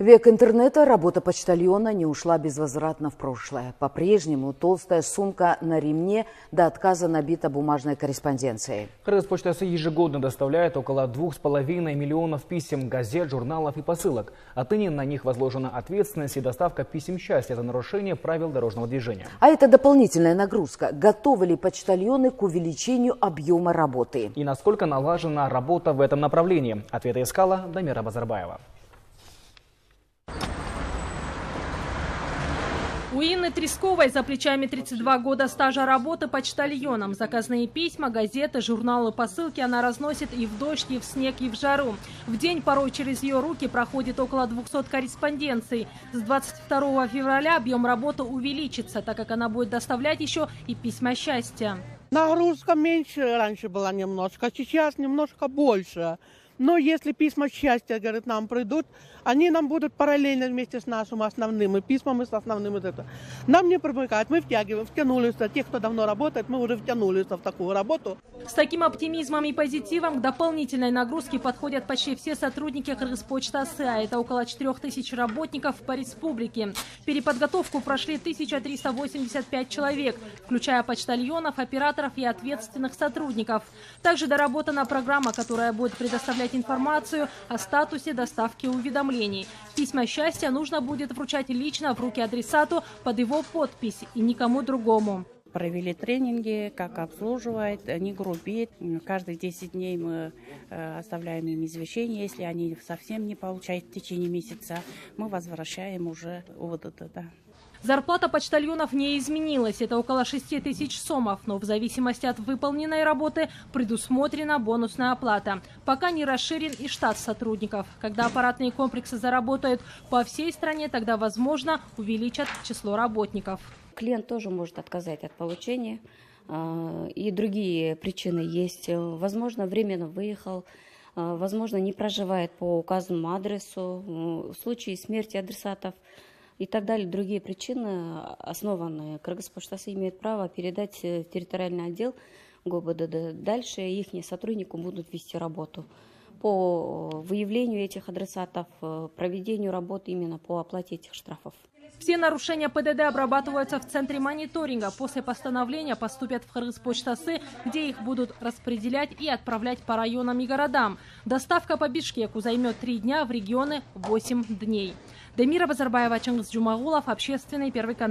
Век интернета, работа почтальона не ушла безвозвратно в прошлое. По-прежнему толстая сумка на ремне до отказа набита бумажной корреспонденцией. Кыргызпочта ежегодно доставляет около 2,5 миллионов писем, газет, журналов и посылок. Отныне на них возложена ответственность и доставка писем счастья за нарушение правил дорожного движения. А это дополнительная нагрузка. Готовы ли почтальоны к увеличению объема работы? И насколько налажена работа в этом направлении? Ответы искала Дамира Базарбаева. У Инны Тресковой за плечами 32 года стажа работы почтальоном. Заказные письма, газеты, журналы, посылки она разносит и в дождь, и в снег, и в жару. В день порой через ее руки проходит около 200 корреспонденций. С 22 февраля объем работы увеличится, так как она будет доставлять еще и письма счастья. Нагрузка меньше раньше была немножко, сейчас немножко больше. Но если письма счастья, говорит, нам придут, они нам будут параллельно вместе с нашими основными письмами, с основным вот это. Нам не привыкать, мы втянулись. Те, кто давно работает, мы уже втянулись в такую работу. С таким оптимизмом и позитивом к дополнительной нагрузке подходят почти все сотрудники Кыргызпочта-Сы, а это около 4000 работников по республике. Переподготовку прошли 1385 человек, включая почтальонов, операторов и ответственных сотрудников. Также доработана программа, которая будет предоставлять информацию о статусе доставки уведомлений. Письма счастья нужно будет вручать лично в руки адресату под его подпись и никому другому. Провели тренинги, как обслуживать, не грубить. Каждые 10 дней мы оставляем им извещения. Если они совсем не получают в течение месяца, мы возвращаем уже вот это. Да. Зарплата почтальонов не изменилась. Это около 6000 сомов, но в зависимости от выполненной работы предусмотрена бонусная оплата. Пока не расширен и штат сотрудников. Когда аппаратные комплексы заработают по всей стране, тогда, возможно, увеличат число работников. Клиент тоже может отказать от получения. И другие причины есть. Возможно, временно выехал, возможно, не проживает по указанному адресу. В случае смерти адресатов и так далее, другие причины основанные. Кыргызпочта-Сы имеет право передать в территориальный отдел ГОБДД. Дальше их сотрудники будут вести работу по выявлению этих адресатов, проведению работы именно по оплате этих штрафов. Все нарушения ПДД обрабатываются в центре мониторинга. После постановления поступят в Кыргызпочта-Сы, где их будут распределять и отправлять по районам и городам. Доставка по Бишкеку займет 3 дня, в регионы 8 дней. Дамира Базарбаева, Чингис Джумагулов, Общественный, Первый канал.